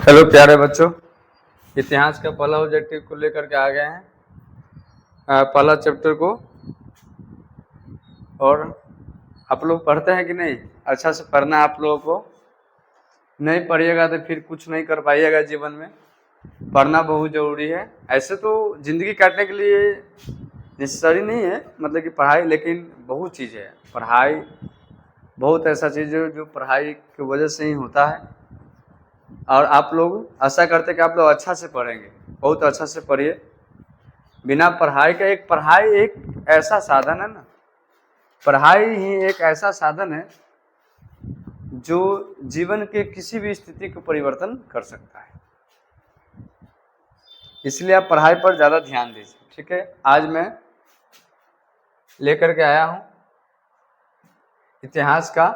Hello प्यारे बच्चों, इतिहास का पहला ऑब्जेक्टिव को लेकर के आ गए हैं, पहला चैप्टर को। और आप लोग पढ़ते हैं कि नहीं? अच्छा से पढ़ना है आप लोगों को। नहीं पढ़िएगा तो फिर कुछ नहीं कर पाइएगा जीवन में। पढ़ना बहुत ज़रूरी है। ऐसे तो ज़िंदगी काटने के लिए नेसेसरी नहीं है, मतलब कि पढ़ाई, लेकिन बहुत चीज़ है पढ़ाई। बहुत ऐसा चीज़ है जो पढ़ाई की वजह से ही होता है। और आप लोग आशा करते कि आप लोग अच्छा से पढ़ेंगे, बहुत अच्छा से पढ़िए। बिना पढ़ाई का पढ़ाई एक ऐसा साधन है ना, पढ़ाई ही एक ऐसा साधन है जो जीवन के किसी भी स्थिति को परिवर्तन कर सकता है। इसलिए आप पढ़ाई पर ज़्यादा ध्यान दीजिए, ठीक है। आज मैं लेकर के आया हूँ इतिहास का,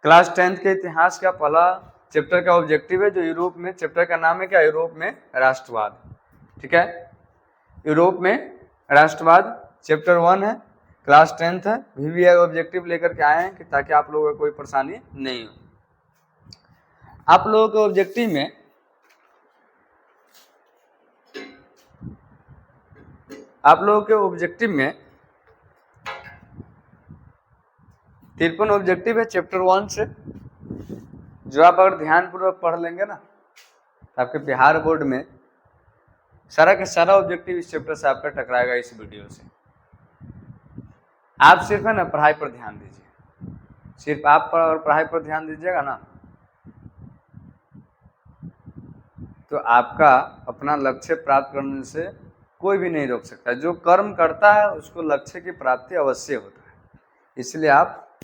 क्लास 10th के इतिहास का पहला चैप्टर का ऑब्जेक्टिव है, जो यूरोप में, चैप्टर का नाम है क्या? यूरोप में राष्ट्रवाद, ठीक है। यूरोप में राष्ट्रवाद चैप्टर 1 है, क्लास 10th है। भी ऑब्जेक्टिव लेकर के आए हैं कि ताकि आप लोगों को कोई परेशानी नहीं हो। आप लोगों के ऑब्जेक्टिव में तिरपन ऑब्जेक्टिव है चैप्टर 1 से, जो आप अगर ध्यानपूर्वक पढ़ लेंगे ना तो आपके बिहार बोर्ड में सारा का सारा ऑब्जेक्टिव इस चैप्टर से आपका टकराएगा। इस वीडियो से आप सिर्फ है ना पढ़ाई पर ध्यान दीजिए, सिर्फ आप और पढ़ाई पर ध्यान दीजिएगा ना, तो आपका अपना लक्ष्य प्राप्त करने से कोई भी नहीं रोक सकता। जो कर्म करता है उसको लक्ष्य की प्राप्ति अवश्य होता है। इसलिए आप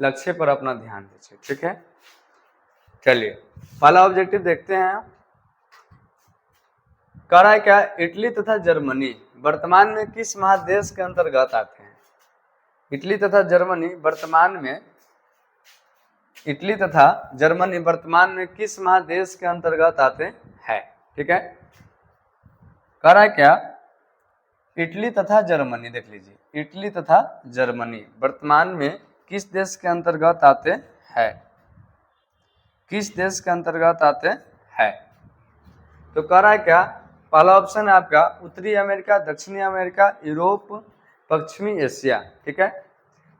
लक्ष्य पर अपना ध्यान दीजिए, ठीक है। चलिए पहला ऑब्जेक्टिव देखते हैं। कह रहा है क्या? इटली तथा जर्मनी वर्तमान में किस महादेश के अंतर्गत आते हैं? इटली तथा जर्मनी वर्तमान में किस महादेश के अंतर्गत आते हैं, ठीक है। कह रहा है क्या? इटली तथा जर्मनी, देख लीजिए, इटली तथा जर्मनी वर्तमान में किस देश के अंतर्गत आते हैं? किस देश के अंतर्गत आते हैं? तो कह रहा है क्या? पहला ऑप्शन है आपका उत्तरी अमेरिका, दक्षिणी अमेरिका, यूरोप, पश्चिमी एशिया, ठीक है।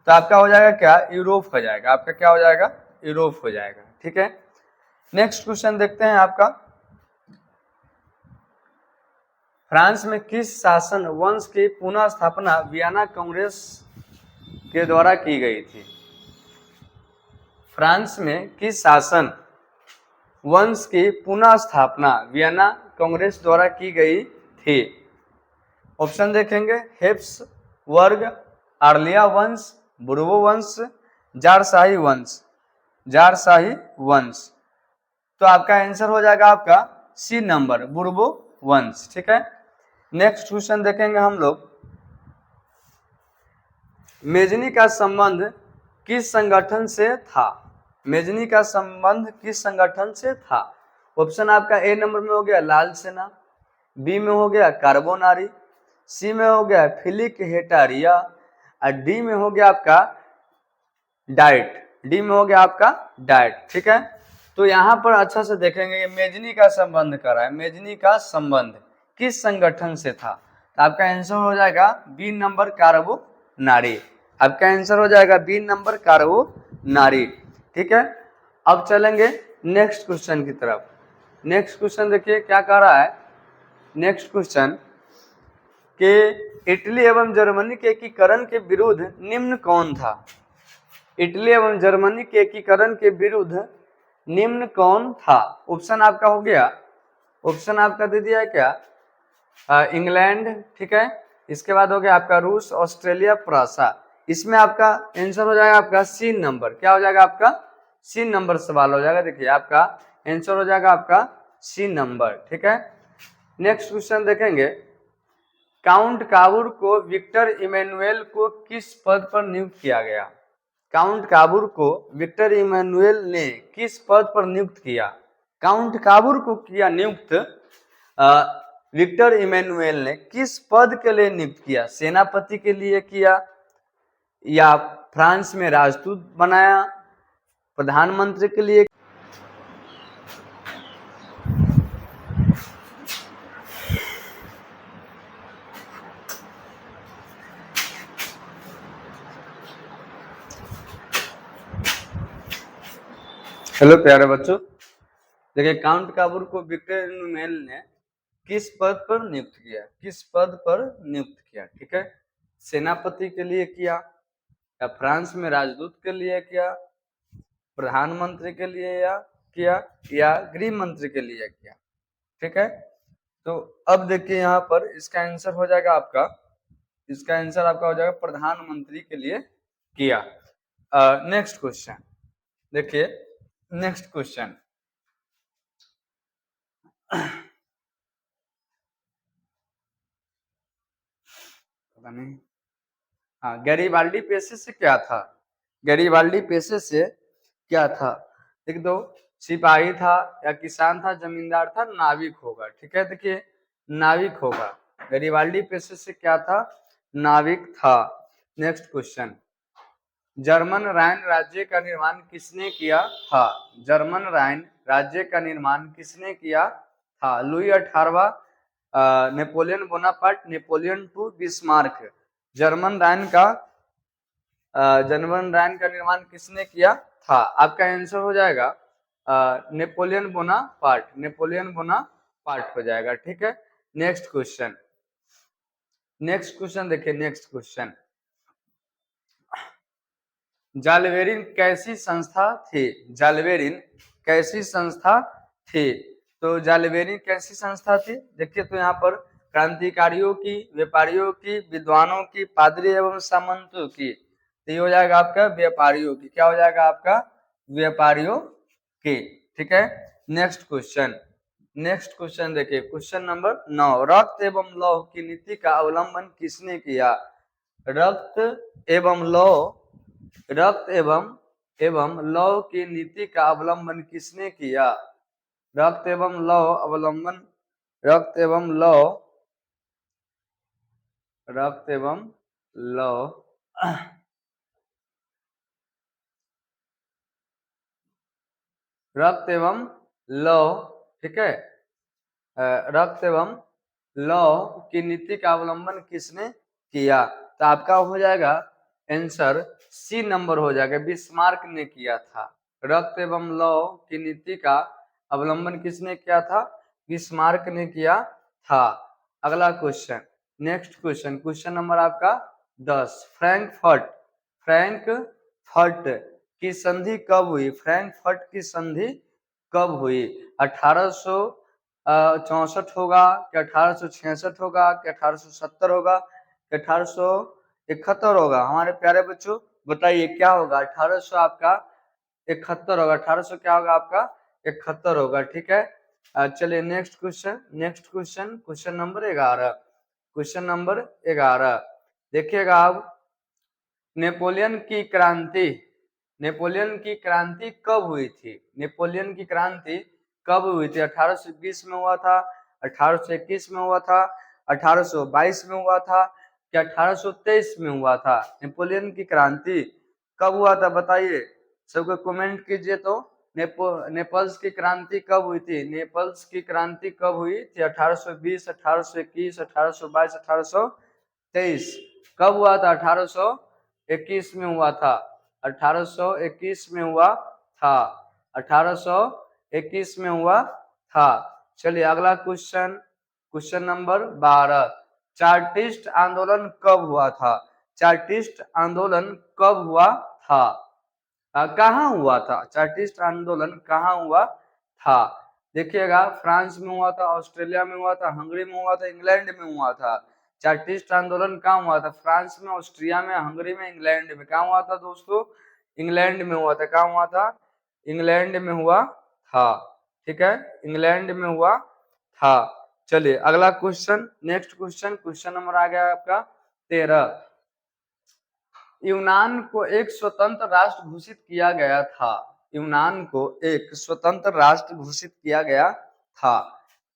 तो आपका हो जाएगा क्या? यूरोप हो जाएगा। आपका क्या हो जाएगा? यूरोप हो जाएगा, ठीक है। नेक्स्ट क्वेश्चन देखते हैं आपका। फ्रांस में किस शासन वंश की पुनः स्थापना वियना कांग्रेस के द्वारा की गई थी? फ्रांस में किस शासन वंश की पुनः स्थापना वियना कांग्रेस द्वारा की गई थी? ऑप्शन देखेंगे, हेप्स वर्ग, आर्लिया वंश, बुर्बो वंश, जारशाही वंश। जारशाही वंश। तो आपका आंसर हो जाएगा आपका सी नंबर, बुर्बो वंश, ठीक है। नेक्स्ट क्वेश्चन देखेंगे हम लोग। मेजनी का संबंध किस संगठन से था? मेजनी का संबंध किस संगठन से था? ऑप्शन आपका ए नंबर में हो गया लाल सेना, बी में हो गया कार्बोनारी, सी में हो गया फिलिक हेटारिया, और डी में हो गया आपका डाइट। डी में हो गया आपका डाइट, ठीक है। तो यहाँ पर अच्छा से देखेंगे, ये मेजनी का संबंध कर रहा है। मेजनी का संबंध किस संगठन से था? तो आपका आंसर हो जाएगा बी नंबर, कार्बोनारी। आपका आंसर हो जाएगा बी नंबर, कार्बोनारी, ठीक है। अब चलेंगे नेक्स्ट क्वेश्चन की तरफ। नेक्स्ट क्वेश्चन देखिए क्या कह रहा है। नेक्स्ट क्वेश्चन के इटली एवं जर्मनी के एकीकरण के विरुद्ध निम्न कौन था? इटली एवं जर्मनी के एकीकरण के विरुद्ध निम्न कौन था? ऑप्शन आपका हो गया, ऑप्शन आपका दे दिया है क्या? इंग्लैंड, ठीक है। इसके बाद हो गया आपका रूस, ऑस्ट्रेलिया, फ्रांसा। इसमें आपका आंसर हो जाएगा आपका सी नंबर। क्या हो जाएगा आपका? सी नंबर सवाल हो जाएगा। देखिए आपका आंसर हो जाएगा आपका सी नंबर, ठीक है। नेक्स्ट क्वेश्चन देखेंगे। काउंट काबूर को विक्टर इमैनुएल को किस पद पर नियुक्त किया गया? काउंट काबूर को विक्टर इमैनुएल ने किस पद पर नियुक्त किया? काउंट काबूर को किया नियुक्त विक्टर इमैनुएल ने किस पद के लिए नियुक्त किया? सेनापति के लिए किया, या फ्रांस में राजदूत बनाया, प्रधानमंत्री के लिए, हेलो प्यारे बच्चों, देखिए काउंट काबूर को विक्टर नुमेल ने किस पद पर नियुक्त किया? किस पद पर नियुक्त किया? ठीक है, सेनापति के लिए किया, या फ्रांस में राजदूत के लिए किया, प्रधानमंत्री के लिए या गृह मंत्री के लिए किया? ठीक है, तो अब देखिए यहाँ पर इसका आंसर हो जाएगा आपका, इसका आंसर आपका हो जाएगा प्रधानमंत्री के लिए किया। नेक्स्ट क्वेश्चन देखिए, नेक्स्ट क्वेश्चन पता नहीं, हाँ, गैरीबाल्डी पेशे से क्या था? गैरीबाल्डी पेशे से क्या था? देख दो, सिपाही था या किसान था, जमींदार था, नाविक होगा। ठीक है, देखिए नाविक होगा। गैरीबाल्डी पेशे से क्या था? नाविक था। नेक्स्ट क्वेश्चन, जर्मन राइन राज्य का निर्माण किसने किया था? जर्मन राइन राज्य का निर्माण किसने किया था? लुई 18वां, Napoleon Bonaparte, Napoleon two, Bismarck. German Rhine का निर्माण किसने किया था? आपका आंसर हो जाएगा नेपोलियन बोनापार्ट, नेपोलियन बोनापार्ट हो जाएगा। ठीक है, नेक्स्ट क्वेश्चन, नेक्स्ट क्वेश्चन देखिए, नेक्स्ट क्वेश्चन, जालवेरिन कैसी संस्था थी? जालवेरिन कैसी संस्था थी? तो जालवेरिन कैसी संस्था थी? देखिए, तो यहाँ पर क्रांतिकारियों की, व्यापारियों की, विद्वानों की, पादरी एवं सामंतों की। तो ये हो जाएगा आपका व्यापारियों की। क्या हो जाएगा आपका? व्यापारियों की। ठीक है, नेक्स्ट क्वेश्चन, नेक्स्ट क्वेश्चन देखिए, क्वेश्चन नंबर 9, रक्त एवं लौह की नीति का अवलंबन किसने किया? रक्त एवं लौह, रक्त एवं लौह की नीति का अवलंबन किसने किया? रक्त एवं लौह अवलंबन, रक्त एवं लौह, रक्त एवं लौह, रक्त एवं लौह, ठीक है, रक्त एवं लौह की नीति का अवलंबन किसने किया? तो आपका हो जाएगा आंसर सी नंबर हो जाएगा, बिस्मार्क ने किया था। रक्त एवं लौह की नीति का अवलंबन किसने किया था? बिस्मार्क ने किया था। अगला question, next question, question number आपका 10, फ्रैंकफर्ट, फ्रैंकफर्ट की संधि कब हुई? फ्रैंकफर्ट की संधि कब हुई? 1864 होगा कि 1866 होगा कि 1870 होगा कि 1871 होगा? हमारे प्यारे बच्चों बताइए क्या होगा? 1800 आपका 71 होगा, 1800 क्या होगा आपका? 71 होगा। ठीक है, चलिए next question, next question, question number 11, question number 11 देखिएगा आप, नेपोलियन की क्रांति, नेपोलियन की क्रांति कब हुई थी? नेपोलियन की क्रांति कब हुई थी? 1820 में हुआ था, 1821 में हुआ था, 1822 में हुआ था क्या 1823 में हुआ था? नेपोलियन की क्रांति कब हुआ था बताइए, सबको कमेंट कीजिए। तो नेपल्स की क्रांति कब हुई थी? नेपल्स की क्रांति कब हुई थी? 1820, 1821, 1822, 1823। कब हुआ था? 1821 में हुआ था, 1821 में हुआ था, 1821 में हुआ था। चलिए अगला क्वेश्चन, क्वेश्चन नंबर 12, चार्टिस्ट आंदोलन कब हुआ था? चार्टिस्ट आंदोलन कब हुआ था? कहाँ हुआ था? चार्टिस्ट आंदोलन कहाँ हुआ था? देखिएगा, फ्रांस में हुआ था, ऑस्ट्रेलिया में हुआ था, हंगरी में हुआ था, इंग्लैंड में हुआ था। चार्टिस्ट आंदोलन कहाँ हुआ था? फ्रांस में, ऑस्ट्रिया में, हंगरी में, इंग्लैंड में। कहाँ हुआ था दोस्तों? इंग्लैंड में हुआ था। कहाँ हुआ था? इंग्लैंड में हुआ था। ठीक है, इंग्लैंड में हुआ था। चलिए अगला question, next question, question number आ गया आपका 13, यूनान को एक स्वतंत्र राष्ट्र घोषित किया गया था। यूनान को एक स्वतंत्र राष्ट्र घोषित किया गया था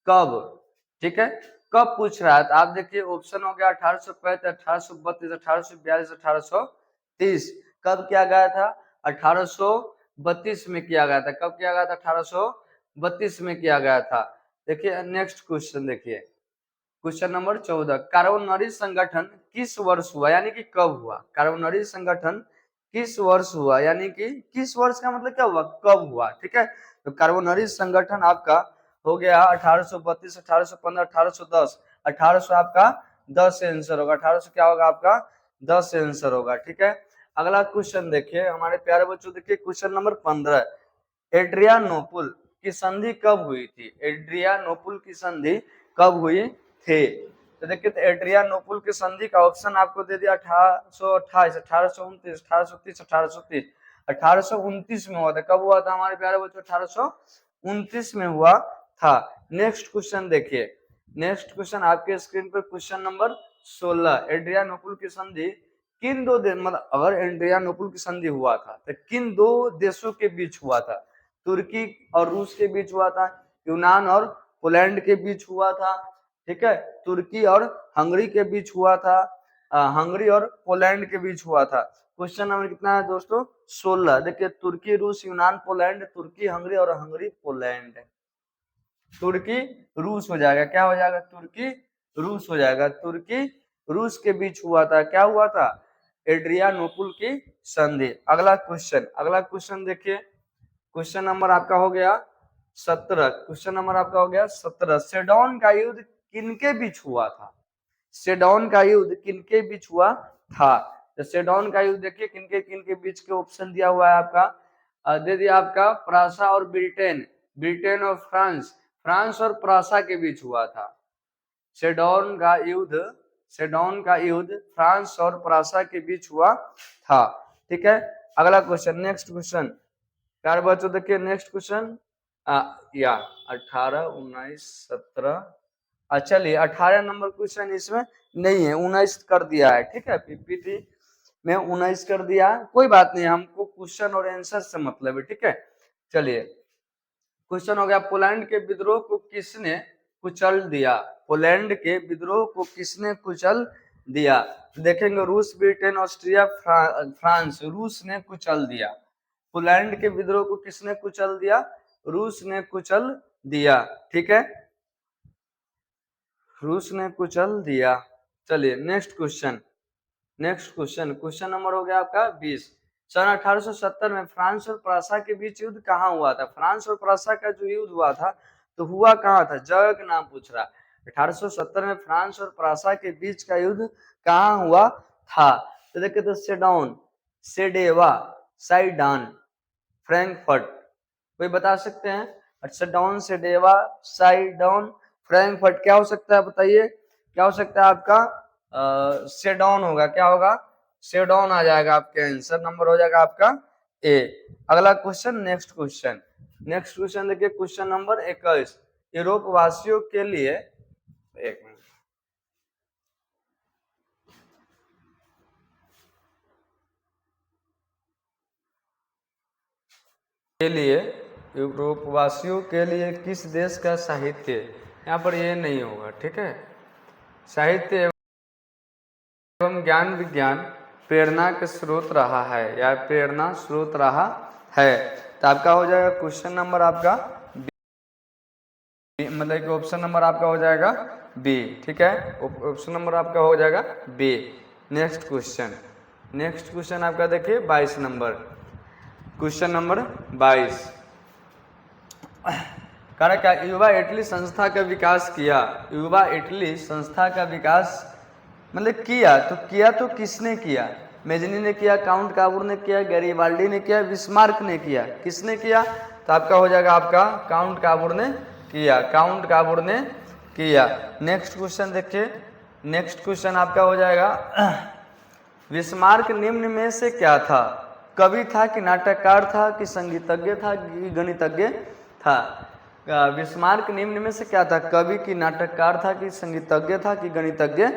कब? ठीक है, कब पूछ रहा है? तो आप देखिए ऑप्शन हो गया 1835, 1832, 1842, 1830। कब किया गया था? 1832 में किया गया था। कब किया गया था? 1832 में किया गया था। देखिए नेक्स्ट क्वेश्चन देखिए, क्वेश्चन नंबर 14, कार्बोनरी संगठन किस वर्ष हुआ, यानी कि कब हुआ? कार्बोनरी संगठन किस वर्ष हुआ, यानी कि किस वर्ष का मतलब क्या हुआ, कब हुआ। ठीक है, तो कार्बोनरी संगठन आपका हो गया 1832, 1815, 1810। 1800 आपका 10 से आंसर होगा, 1800 क्या होगा आपका 10 से आंसर होगा। ठीक है, अगला क्वेश्चन देखिए हमारे प्यारे बच्चों, देखिए क्वेश्चन नंबर 15, एड्रियानोपुल की संधि कब हुई थी। एड्रियानोपुल की संधि कब हुई थी, तो देखिए तो एड्रियानोपुल की संधि का ऑप्शन आपको दे दिया 1828, 1829, 1830, 1830। 1829 में हुआ था। कब हुआ था हमारे प्यारे बच्चों, 1829 में हुआ था। नेक्स्ट क्वेश्चन देखिए, नेक्स्ट क्वेश्चन आपके स्क्रीन पर क्वेश्चन नंबर 16, एड्रियानोपुल की संधि किन दो देश, मतलब अगर एड्रियानोपुल की संधि हुआ था तो किन दो देशों के बीच हुआ था। तुर्की और रूस के बीच हुआ था, यूनान और पोलैंड के बीच हुआ था। ठीक है, तुर्की और हंगरी के बीच हुआ था, हंगरी और पोलैंड के बीच हुआ था। क्वेश्चन नंबर कितना है दोस्तों, 16। देखिए तुर्की, रूस, यूनान, पोलैंड, तुर्की, हंगरी और हंगरी, पोलैंड। तुर्की रूस हो जाएगा, क्या हो जाएगा, तुर्की रूस हो जाएगा। तुर्की रूस के बीच हुआ था, क्या हुआ था, एड्रियानोपुल की संधि। अगला क्वेश्चन, अगला क्वेश्चन देखिए, क्वेश्चन नंबर आपका हो गया 17। क्वेश्चन नंबर आपका हो गया 17, सेडोन का युद्ध किनके बीच हुआ था। सेडोन का युद्ध किनके बीच हुआ था, तो सेडोन का युद्ध देखिए किनके किनके बीच के ऑप्शन दिया हुआ है आपका, दे दिया आपका प्रासा और ब्रिटेन, ब्रिटेन और फ्रांस, फ्रांस और प्रासा के बीच हुआ था। सेडोन का युद्ध, सेडोन का युद्ध फ्रांस और प्रासा के बीच हुआ था। ठीक है, अगला क्वेश्चन, नेक्स्ट क्वेश्चन प्यारे बच्चों देखिए, नेक्स्ट क्वेश्चन या 18, 19, 17, चलिए 18 नंबर क्वेश्चन इसमें नहीं है, 19 कर दिया है। ठीक है, पीपीटी में 19 कर दिया, कोई बात नहीं, हमको क्वेश्चन और आंसर से मतलब है। ठीक है, चलिए क्वेश्चन हो गया, पोलैंड के विद्रोह को किसने कुचल दिया। पोलैंड के विद्रोह को किसने कुचल दिया, देखेंगे रूस, ब्रिटेन, ऑस्ट्रिया, फ्रांस। रूस ने कुचल दिया। पोलैंड के विद्रोह को किसने कुचल दिया, रूस ने कुचल दिया। ठीक है, रूस ने कुचल दिया। चलिए next question, next question, question number हो गया आपका 20। सन 1870 में फ्रांस और प्रासा के बीच युद्ध कहाँ हुआ था। फ्रांस और प्रासा का जो युद्ध हुआ था तो हुआ कहाँ था, जगह का नाम पूछ रहा। 1870 में फ्रांस और प्रासा के बीच का युद्ध कहाँ हुआ था, तो देखिए तो सेडोन, सेडेवा, साइडान, फ्रैंकफर्ट, कोई बता सकते हैं। अच्छा, डाउन, सेडेवा, साइडाउन, फ्रैंकफर्ट, क्या हो सकता है बताइए, क्या हो सकता है आपका, सेडोन होगा, क्या होगा, सेडोन आ जाएगा आपके आंसर, नंबर हो जाएगा आपका ए। अगला question, next question, next question देखिए क्वेश्चन नंबर 21, यूरोप वासियों के लिए, एक मिनट, के लिए, यूरोपवासियों के लिए किस देश का साहित्य, यहाँ पर ये नहीं होगा। ठीक है, साहित्य एवं ज्ञान विज्ञान प्रेरणा के स्रोत रहा है या प्रेरणा स्रोत रहा है, तो आपका हो जाएगा क्वेश्चन नंबर आपका बी, मतलब कि ऑप्शन नंबर आपका हो जाएगा बी। ठीक है, ऑप्शन नंबर आपका हो जाएगा B. Next question, next question आपका देखिए 22 नंबर, क्वेश्चन नंबर 22, कारण क्या, युवा इटली संस्था का विकास किया। युवा इटली संस्था का विकास मतलब किया तो किसने किया, मेजनी ने किया, काउंट काबूर ने किया, गैरीबाल्डी ने किया, बिस्मार्क ने किया, किसने किया, तो आपका हो जाएगा आपका काउंट काबूर ने किया, काउंट काबूर ने किया। नेक्स्ट क्वेश्चन देखिए, नेक्स्ट क्वेश्चन आपका हो जाएगा, बिस्मार्क निम्न में से क्या था, कवि था कि नाटककार था कि संगीतज्ञ था कि गणितज्ञ था। बिस्मार्क निम्न में से क्या था, कवि की नाटककार था कि संगीतज्ञ था कि गणितज्ञ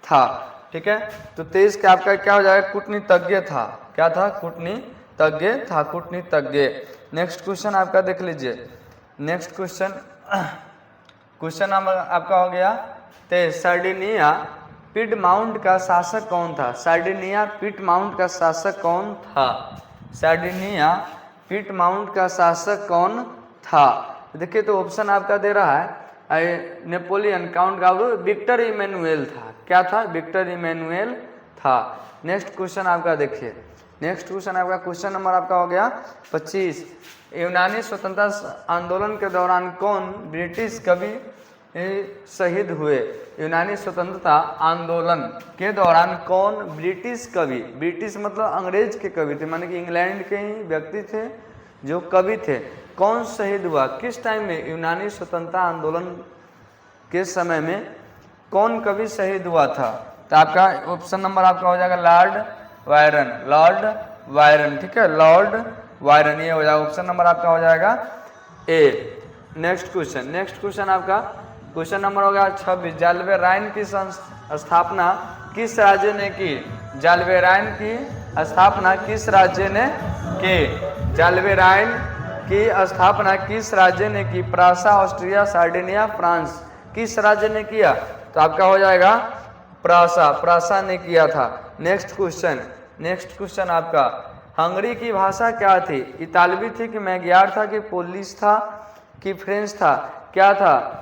था। ठीक है, तो 23 का आपका क्या हो जाएगा, कूटनीतज्ञ था, क्या था, कूटनीतज्ञ था, कूटनीतज्ञ। नेक्स्ट क्वेश्चन आपका देख लीजिए, नेक्स्ट क्वेश्चन, क्वेश्चन नंबर आपका हो गया 23, सार्डिनिया पिडमाउंट का शासक कौन था। सार्डिनिया पिडमाउंट का शासक कौन था, सार्डिनिया पिडमाउंट का शासक कौन था, देखिए तो ऑप्शन आपका दे रहा है Napoleon, count Cavour, Victor Emmanuel था, क्या था, विक्टर इमैनुएल था। नेक्स्ट क्वेश्चन आपका देखिए, नेक्स्ट क्वेश्चन आपका क्वेश्चन नंबर आपका हो गया 25। यूनानी स्वतंत्रता आंदोलन के दौरान कौन ब्रिटिश कवि शहीद हुए? यूनानी स्वतंत्रता आंदोलन के दौरान कौन ब्रिटिश कवि, ब्रिटिश मतलब अंग्रेज के कवि थे, माने कि इंग्लैंड के ही व्यक्ति थे जो कवि थे, कौन शहीद हुआ? किस टाइम में? यूनानी स्वतंत्रता आंदोलन के समय में कौन कवि शहीद हुआ था? तो आपका ऑप्शन नंबर आपका हो जाएगा लॉर्ड वायरन, लॉर्ड वायरन, ठीक है, लॉर्ड वायरन, ये हो जाएगा ऑप्शन नंबर आपका हो जाएगा ए। नेक्स्ट क्वेश्चन आपका क्वेश्चन नंबर हो गया 26। जालवे राइन की स्थापना किस राज्य ने की? जालवे राइन की स्थापना किस राज्य ने की? जालवे राइन की स्थापना किस राज्य ने की? प्रासा, ऑस्ट्रिया, सार्डिनिया, फ्रांस, किस राज्य ने किया? तो आपका हो जाएगा प्रासा ने किया था। नेक्स्ट क्वेश्चन आपका हंगरी की भाषा क्या थी? इतालवी थी कि मैग्यार था कि पोलिश था कि फ्रेंच था, क्या था?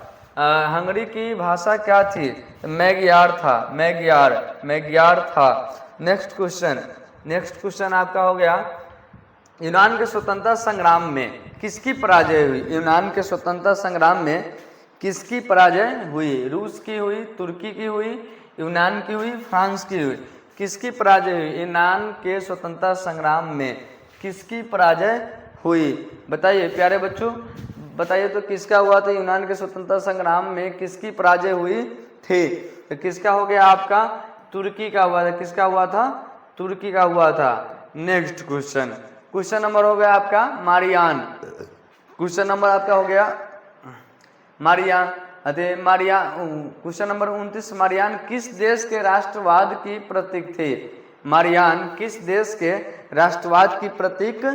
हंगरी की भाषा क्या थी? मैग्यार था, मैग्यार था। नेक्स्ट क्वेश्चन आपका हो गया यूनान के स्वतंत्रता संग्राम में किसकी पराजय हुई? यूनान के स्वतंत्रता संग्राम में किसकी पराजय हुई? रूस की हुई, तुर्की की हुई, यूनान की हुई, फ्रांस की हुई, किसकी पराजय हुई? यूनान के स्वतंत्रता संग्राम में किसकी पराजय हुई? बताइए प्यारे बच्चों, बताइए तो किसका हुआ था? यूनान के स्वतंत्रता संग्राम में किसकी पराजय हुई थी? तो किसका हो गया आपका? तुर्की का हुआ था। किसका हुआ था? तुर्की का हुआ था। नेक्स्ट क्वेश्चन नंबर हो गया आपका मारियान। क्वेश्चन नंबर आपका हो गया मारियान। Question number 29। मारियान किस देश के राष्ट्रवाद की प्रतीक थे? मारियान किस देश के राष्ट्रवाद की प्रतीक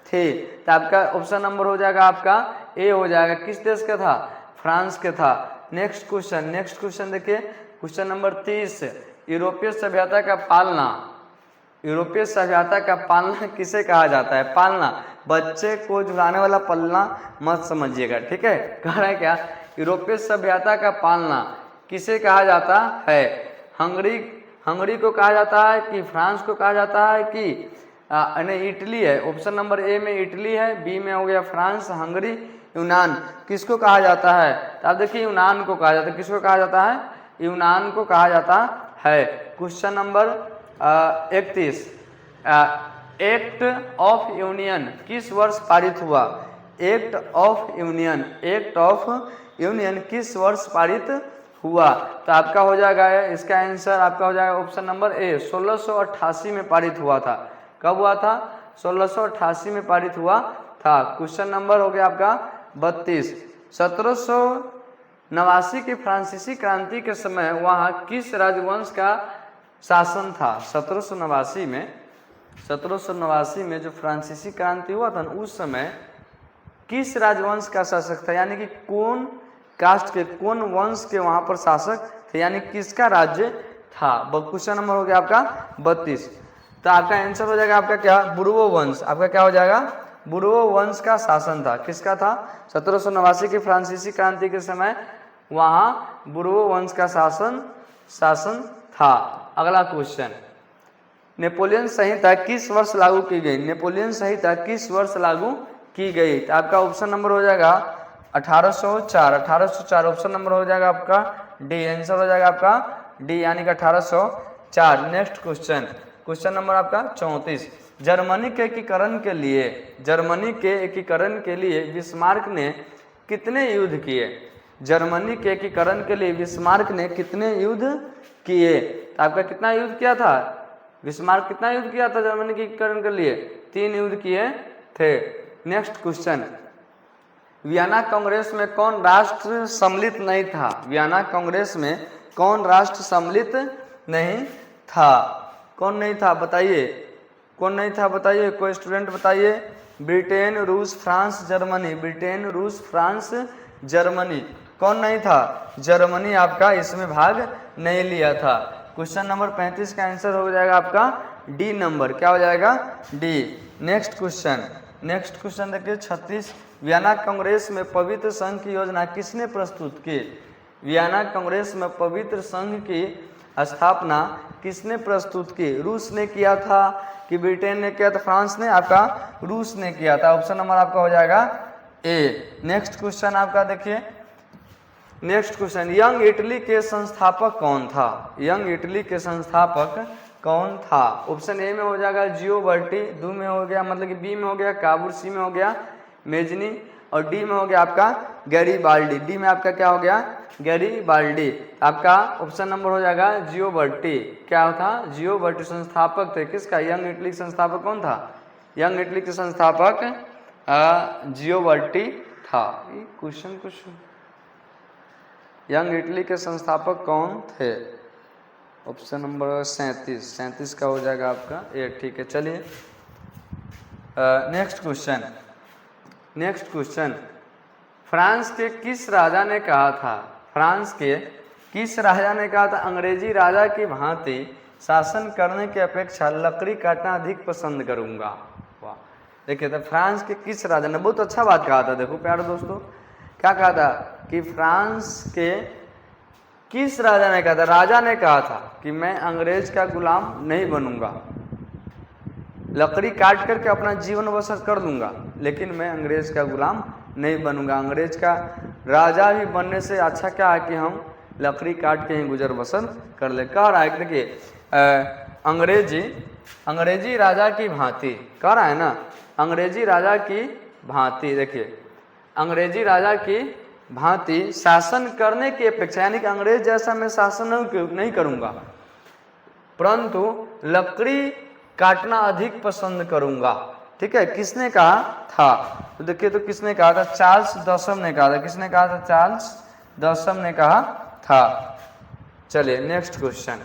थे? तो आपका ऑप्शन नंबर हो जाएगा आपका ए हो जाएगा। किस देश का था? फ्रांस के था। नेक्स्ट क्वेश्चन देखिए क्वेश्चन नंबर 30। यूरोपीय सभ्यता का पालना, यूरोपीय सभ्यता का पालना किसे कहा जाता है? पालना, बच्चे को झुलाने वाला पलना मत समझिएगा, ठीक है। कह रहा है क्या? यूरोपीय सभ्यता का पालना किसे कहा जाता है? हंगरी को कहा जाता है कि फ्रांस को कहा जाता है कि नहीं इटली है। ऑप्शन नंबर ए में इटली है, बी में हो गया फ्रांस, हंगरी, यूनान, किसको कहा जाता है? तो आप देखिए यूनान को कहा जाता है। किसको कहा जाता है? यूनान को कहा जाता है। Question number 31। Act of union किस वर्ष पारित हुआ? एक्ट ऑफ यूनियन किस वर्ष पारित हुआ? तो आपका हो जाएगा इसका आंसर आपका हो जाएगा ऑप्शन नंबर ए 1688 में पारित हुआ था। कब हुआ था? 1688 में पारित हुआ था। क्वेश्चन नंबर हो गया आपका 32। 1789 की फ्रांसीसी क्रांति के समय वहाँ किस राजवंश का शासन था? 1789 में जो फ्रांसीसी क्रांति हुआ था उस समय किस राजवंश का शासक था? यानी कि कौन कास्ट के, कौन वंश के वहां पर शासक थे, यानी किसका राज्य था? क्वेश्चन नंबर हो गया आपका 32। तो आपका आंसर हो जाएगा आपका क्या? बुर्बो वंश। आपका क्या हो जाएगा? बुर्बो वंश का शासन था। किसका था? 1789 की फ्रांसीसी क्रांति के समय वहां बुर्बो वंश का शासन था। अगला क्वेश्चन, नेपोलियन संहिता किस वर्ष लागू की गई? नेपोलियन संहिता किस वर्ष लागू की गई? तो आपका ऑप्शन नंबर हो जाएगा 1804 ऑप्शन नंबर हो जाएगा आपका डी। आंसर हो जाएगा आपका डी यानी कि 1804। नेक्स्ट क्वेश्चन नंबर आपका 34। जर्मनी के एकीकरण के लिए बिस्मार्क ने कितने युद्ध किए? जर्मनी के एकीकरण के लिए बिस्मार्क ने कितने युद्ध किए? तो आपका कितना युद्ध किया था? बिस्मार्क कितना युद्ध किया था जर्मनी के एकीकरण के लिए? 3 युद्ध किए थे। नेक्स्ट क्वेश्चन, वियना कांग्रेस में कौन राष्ट्र सम्मिलित नहीं था? वियना कांग्रेस में कौन राष्ट्र सम्मिलित नहीं था? कौन नहीं था बताइए? कौन नहीं था बताइए? कोई स्टूडेंट बताइए। ब्रिटेन, रूस, फ्रांस, जर्मनी। ब्रिटेन, रूस, फ्रांस, जर्मनी। कौन नहीं था? जर्मनी आपका इसमें भाग नहीं लिया था। क्वेश्चन नंबर 35 का आंसर हो जाएगा आपका डी नंबर। क्या हो जाएगा? डी। नेक्स्ट क्वेश्चन देखिए 36। वियना कांग्रेस में पवित्र संघ की योजना किसने प्रस्तुत की? वियना कांग्रेस में पवित्र संघ की स्थापना किसने प्रस्तुत की? रूस ने किया था कि ब्रिटेन ने किया था? फ्रांस ने, आपका रूस ने किया था। ऑप्शन नंबर आपका हो जाएगा ए। नेक्स्ट क्वेश्चन आपका देखिए, नेक्स्ट क्वेश्चन, यंग इटली के संस्थापक कौन था? यंग इटली के संस्थापक कौन था? ऑप्शन ए में हो जाएगा जियोवर्टी, दो में हो गया मतलब कि बी में हो गया काबूर, सी में हो गया मेजनी और डी में हो गया आपका गैरीबाल्डी। डी में आपका क्या हो गया? गैरीबाल्डी। आपका ऑप्शन नंबर हो जाएगा जियोवर्टी। क्या था? जियोवर्टी संस्थापक थे किसका? यंग इटली के संस्थापक कौन था? यंग इटली के संस्थापक जियोवर्टी था। क्वेश्चन कुछ, यंग इटली के संस्थापक कौन थे? ऑप्शन नंबर 37 का हो जाएगा आपका ए। ठीक है, चलिए next question. Next question, France के किस राजा ने कहा था? फ्रांस के किस राजा ने कहा था अंग्रेजी राजा की भांति शासन करने की अपेक्षा लकड़ी काटना अधिक पसंद करूंगा? वाह, देखिए तो फ्रांस के किस राजा ने बहुत अच्छा बात कहा था। देखो प्यारे दोस्तों, क्या कहा था कि फ्रांस के किस राजा ने कहा था? राजा ने कहा था कि मैं अंग्रेज का गुलाम नहीं बनूंगा, लकड़ी काट करके अपना जीवन बसर कर लूंगा, लेकिन मैं अंग्रेज का गुलाम नहीं बनूंगा। अंग्रेज का राजा भी बनने से अच्छा क्या है कि हम लकड़ी काट के ही गुजर बसर कर ले। कह रहा है देखिए अंग्रेजी राजा की भांति, कह रहा है ना अंग्रेजी राजा की भांति। देखिए अंग्रेजी राजा की भांति शासन करने की अपेक्षा, यानी कि अंग्रेज जैसा मैं शासन नहीं करूंगा, परंतु लकड़ी काटना अधिक पसंद करूंगा। ठीक है, किसने कहा था? तो देखिए तो किसने कहा था? चार्ल्स दशम ने कहा था। किसने कहा था? चार्ल्स दशम ने कहा था। चलिए नेक्स्ट क्वेश्चन।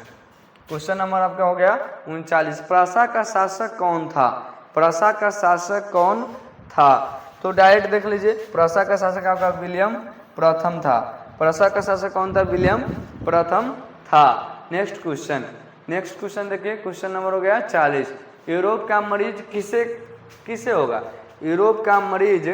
क्वेश्चन नंबर आपका हो गया 39। प्रसा का शासक कौन था? प्रसा का शासक कौन था? तो डायरेक्ट देख लीजिए, प्रसा का शासक आपका विलियम प्रथम था। प्रसा का शासक कौन था? विलियम प्रथम था। नेक्स्ट क्वेश्चन, नेक्स्ट क्वेश्चन देखिए, क्वेश्चन नंबर हो गया 40। यूरोप का मरीज किसे होगा? यूरोप का मरीज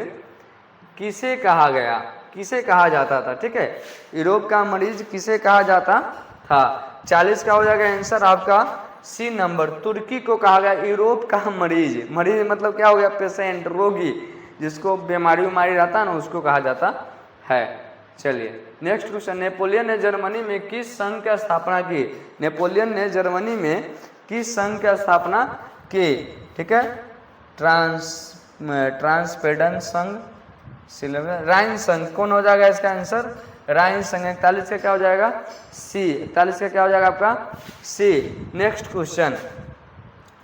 किसे कहा गया? किसे कहा जाता था? ठीक है, यूरोप का मरीज किसे कहा जाता था? 40 का हो जाएगा आंसर आपका सी नंबर, तुर्की को कहा गया यूरोप का मरीज। मरीज मतलब क्या हो गया? पेशेंट, रोगी, जिसको बीमारी रहता है ना, उसको कहा जाता है। चलिए नेक्स्ट क्वेश्चन, नेपोलियन ने जर्मनी में किस संघ की स्थापना की? नेपोलियन ने जर्मनी में किस संघ की स्थापना की? ठीक है, ट्रांसपेडन संघ, राइन संघ। कौन हो जाएगा इसका आंसर? राइन संघ। 41 का क्या हो जाएगा? सी। 41 का क्या हो जाएगा आपका? सी। नेक्स्ट क्वेश्चन,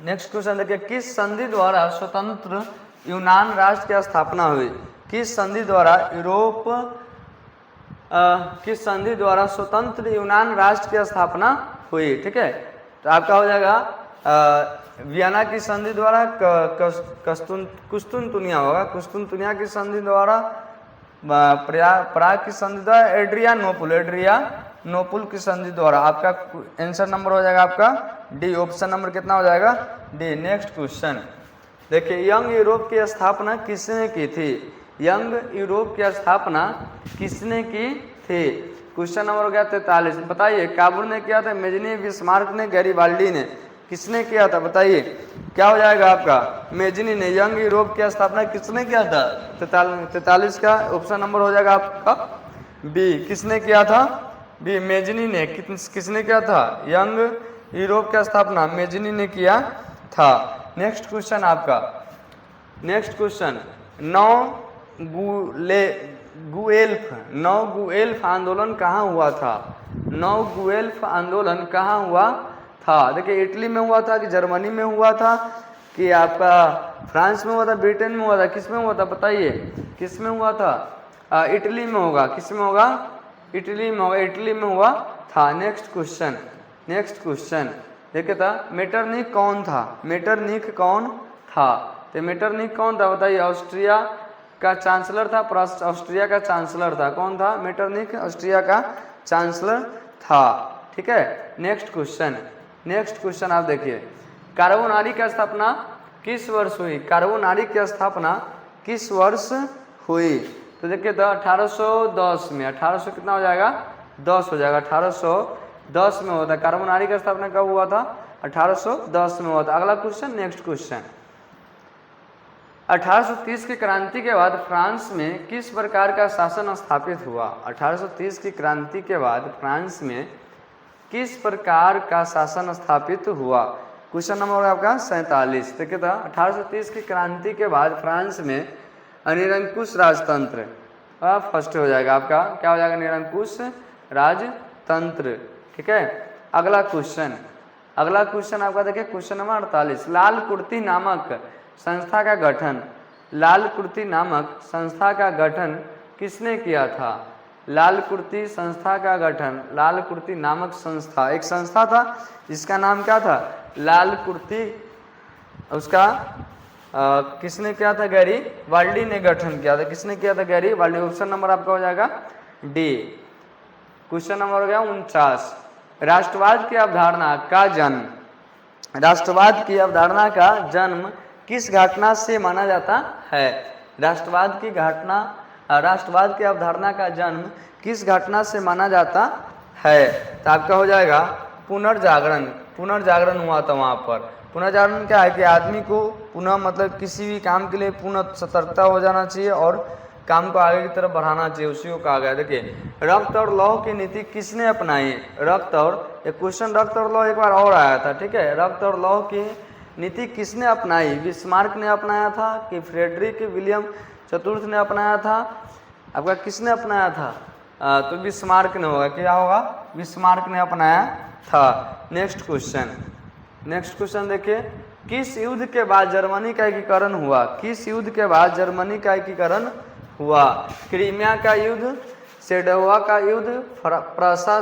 नेक्स्ट क्वेश्चन देखिए, किस संधि द्वारा स्वतंत्र यूनान राष्ट्र की स्थापना हुई? किस संधि द्वारा किस संधि द्वारा स्वतंत्र यूनान राष्ट्र की स्थापना हुई? ठीक है, तो आपका हो जाएगा वियना की संधि द्वारा, कुस्तुनतुनिया होगा, कुस्तुनतुनिया की संधि द्वारा, प्राग की संधि द्वारा, एड्रियानोपुल की संधि द्वारा। आपका आंसर नंबर हो जाएगा आपका डी। ऑप्शन नंबर कितना हो जाएगा? डी। नेक्स्ट क्वेश्चन देखिए, यंग यूरोप की स्थापना किसने की थी? यंग यूरोप की स्थापना किसने की थी? क्वेश्चन नंबर हो गया 43। बताइए, काबुल ने किया था, मेजनी, बिस्मार्क ने, गैरीबाल्डी ने, किसने किया था? बताइए क्या हो जाएगा आपका? मेजनी ने। यंग यूरोप की स्थापना किसने किया था? 43 का ऑप्शन नंबर हो जाएगा आपका बी। किसने किया था? बी, मेजनी ने। किसने किया था? यंग यूरोप की स्थापना मेजनी ने किया था। नेक्स्ट क्वेश्चन आपका, नेक्स्ट क्वेश्चन, नौ गुएल्फ आंदोलन कहाँ हुआ था? नौ गुएल्फ आंदोलन कहाँ हुआ था? देखिए इटली में हुआ था कि जर्मनी में हुआ था कि आपका फ्रांस में हुआ था, ब्रिटेन में हुआ था, किस में हुआ था? बताइए किस में हुआ था? इटली में होगा। किस में होगा? इटली में होगा, इटली में हुआ था। नेक्स्ट क्वेश्चन, नेक्स्ट क्वेश्चन देखिए था, मेटरनिख कौन था? मेटरनिख कौन था? तो मेटरनिख कौन था? बताइए। ऑस्ट्रिया का चांसलर था, ऑस्ट्रिया का चांसलर था। कौन था? मेटरनिख ऑस्ट्रिया का चांसलर था। ठीक है, नेक्स्ट क्वेश्चन, नेक्स्ट क्वेश्चन आप देखिए, कार्बोनारी की स्थापना किस वर्ष हुई? कार्बोनारी की स्थापना किस वर्ष हुई? तो देखिए तो 1810 में। 1800 कितना हो जाएगा? 10 हो जाएगा। 1810 में होता है। कार्बोनारी का स्थापना कब हुआ था? 1810 में हुआ था। अगला क्वेश्चन, नेक्स्ट क्वेश्चन, 1830 की क्रांति के बाद फ्रांस में किस प्रकार का शासन स्थापित हुआ? 1830 की क्रांति के बाद फ्रांस में किस प्रकार का शासन स्थापित हुआ? क्वेश्चन नंबर आपका 47। देखिए था 1830 की क्रांति के बाद फ्रांस में निरंकुश राजतंत्र, फर्स्ट हो जाएगा आपका, क्या हो जाएगा? निरंकुश राजतंत्र। ठीक है। अगला क्वेश्चन आपका देखिए क्वेश्चन नंबर 48। लाल कुर्ती नामक संस्था का गठन, लाल कुर्ती नामक संस्था का गठन किसने किया था? लाल कुर्ती संस्था का गठन, लाल कुर्ती नामक संस्था, एक संस्था था जिसका नाम क्या था? लाल कुर्ती। उसका किसने किया था? गैरीबाल्डी ने गठन किया था। किसने किया था? गैरीबाल्डी। ऑप्शन नंबर आपका हो जाएगा डी। क्वेश्चन नंबर हो गया 49। राष्ट्रवाद की अवधारणा का जन्म, राष्ट्रवाद की अवधारणा का जन्म किस घटना से माना जाता है? राष्ट्रवाद की अवधारणा का जन्म किस घटना से माना जाता है? तो आपका हो जाएगा पुनर्जागरण। पुनर्जागरण हुआ था वहाँ पर। पुनर्जागरण क्या है कि आदमी को पुनः मतलब किसी भी काम के लिए पुनः सतर्कता हो जाना चाहिए और काम को आगे की तरफ बढ़ाना चाहिए, उसी को कहा गया। देखिए रक्त और लौह की नीति किसने अपनाई? रक्त और, एक क्वेश्चन रक्त और लौह एक बार और आया था। ठीक है। रक्त और लौह की नीति किसने अपनाई? बिस्मार्क ने अपनाया था कि फ्रेडरिक विलियम चतुर्थ ने अपनाया था? आपका किसने अपनाया था? तो बिस्मार्क ने होगा। क्या होगा? बिस्मार्क ने अपनाया था। नेक्स्ट क्वेश्चन देखिए, किस युद्ध के बाद जर्मनी का एकीकरण हुआ? किस युद्ध के बाद जर्मनी का एकीकरण हुआ? क्रीमिया का युद्ध, सेडोवा का युद्ध, प्रसा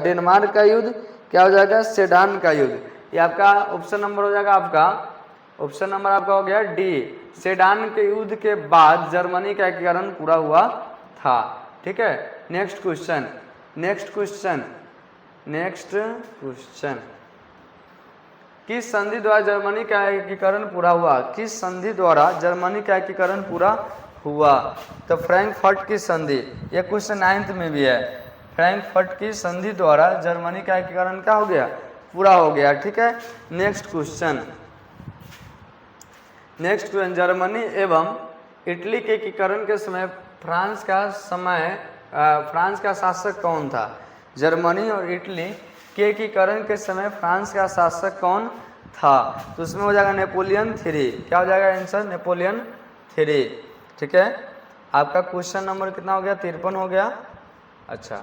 डेनमार्क का युद्ध, क्या हो जाएगा? सेडान का युद्ध। ये आपका ऑप्शन नंबर हो जाएगा आपका, ऑप्शन नंबर आपका हो गया डी। सेडान के युद्ध के बाद जर्मनी का एकीकरण पूरा हुआ था। ठीक है। नेक्स्ट क्वेश्चन, किस संधि द्वारा जर्मनी का एकीकरण पूरा हुआ? किस संधि द्वारा जर्मनी का एकीकरण पूरा हुआ? तो फ्रैंकफर्ट की संधि। यह क्वेश्चन 9th में भी है। फ्रैंकफर्ट की संधि द्वारा जर्मनी का एकीकरण क्या हो गया? पूरा हो गया। ठीक है। नेक्स्ट क्वेश्चन, जर्मनी एवं इटली के एकीकरण के समय फ्रांस का शासक कौन था? जर्मनी और इटली के एकीकरण के समय फ्रांस का शासक कौन था? तो उसमें हो जाएगा नेपोलियन 3। क्या हो जाएगा आंसर? नेपोलियन 3। ठीक है। आपका क्वेश्चन नंबर कितना हो गया? 53 हो गया। अच्छा,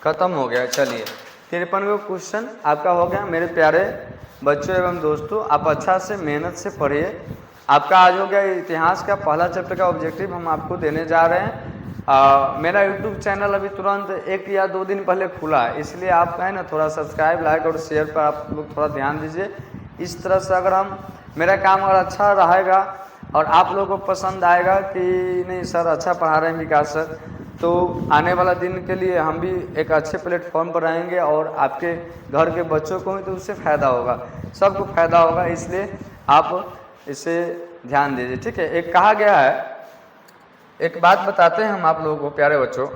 खत्म हो गया। चलिए 53वां क्वेश्चन आपका हो गया। मेरे प्यारे बच्चों एवं दोस्तों, आप अच्छा से मेहनत से पढ़िए। आपका आज हो गया इतिहास का पहला चैप्टर का ऑब्जेक्टिव हम आपको देने जा रहे हैं। मेरा यूट्यूब चैनल अभी तुरंत 1 या 2 दिन पहले खुला है, इसलिए आप है ना थोड़ा सब्सक्राइब, लाइक और शेयर पर आप लोग थोड़ा ध्यान दीजिए। इस तरह से अगर मेरा काम अगर अच्छा रहेगा और आप लोगों को पसंद आएगा कि नहीं सर अच्छा पढ़ा रहे हैं विकास सर, तो आने वाला दिन के लिए हम भी एक अच्छे प्लेटफॉर्म पर रहेंगे और आपके घर के बच्चों को भी तो उससे फ़ायदा होगा, सबको फ़ायदा होगा। इसलिए आप इसे ध्यान दीजिए। ठीक है। एक कहा गया है, एक बात बताते हैं हम आप लोगों को प्यारे बच्चों।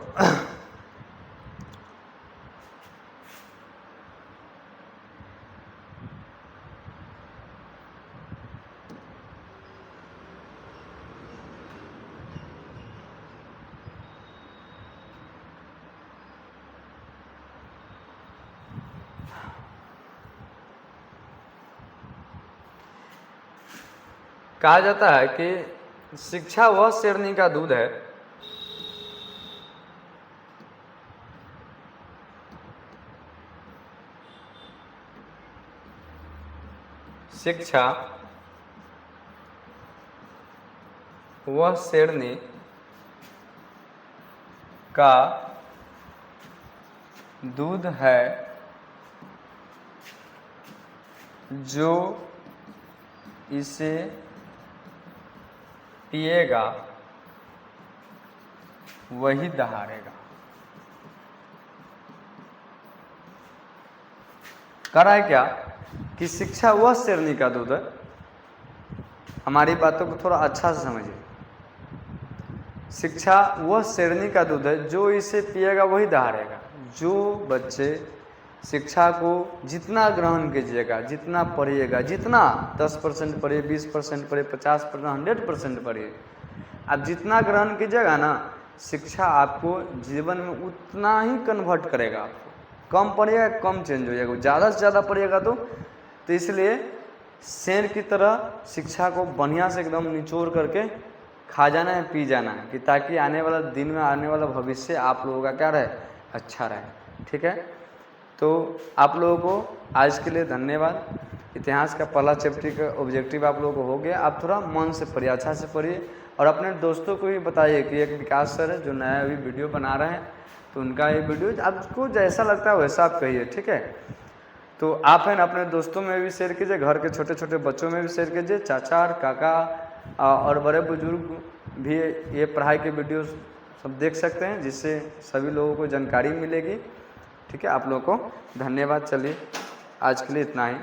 कहा जाता है कि शिक्षा वह शेरनी का दूध है शिक्षा वह शेरनी का दूध है जो इसे पिएगा वही दहाड़ेगा। कह रहा है क्या कि शिक्षा वह शेरनी का दूध है। हमारी बातों को थोड़ा अच्छा से समझिए। शिक्षा वह शेरनी का दूध है जो इसे पिएगा वही दहाड़ेगा। जो बच्चे शिक्षा को जितना ग्रहण कीजिएगा, जितना पढ़िएगा, जितना 10% पढ़िए, 20% पढ़िए, 50%, 100% पढ़िए, आप जितना ग्रहण कीजिएगा ना, शिक्षा आपको जीवन में उतना ही कन्वर्ट करेगा। आपको कम पढ़िएगा कम चेंज हो जाएगा, ज़्यादा से ज़्यादा पढ़िएगा तो इसलिए शेर की तरह शिक्षा को बढ़िया से एकदम निचोड़ करके खा जाना है, पी जाना है, कि ताकि आने वाला दिन में, आने वाला भविष्य आप लोगों का क्या रहे, अच्छा रहे। ठीक है, तो आप लोगों को आज के लिए धन्यवाद। इतिहास का पहला चैप्टर का ऑब्जेक्टिव आप लोगों को हो गया। आप थोड़ा मन से पढ़िए, अच्छा से पढ़िए, और अपने दोस्तों को भी बताइए कि एक विकास सर है जो नया अभी वीडियो बना रहे हैं, तो उनका ये वीडियो आपको जैसा लगता है वैसा आप कहिए। ठीक है, तो आप है ना अपने दोस्तों में भी शेयर कीजिए, घर के छोटे छोटे बच्चों में भी शेयर कीजिए, चाचा और काका और बड़े बुजुर्ग भी ये पढ़ाई के वीडियो सब देख सकते हैं, जिससे सभी लोगों को जानकारी मिलेगी। ठीक है, आप लोगों को धन्यवाद। चलिए आज के लिए इतना ही।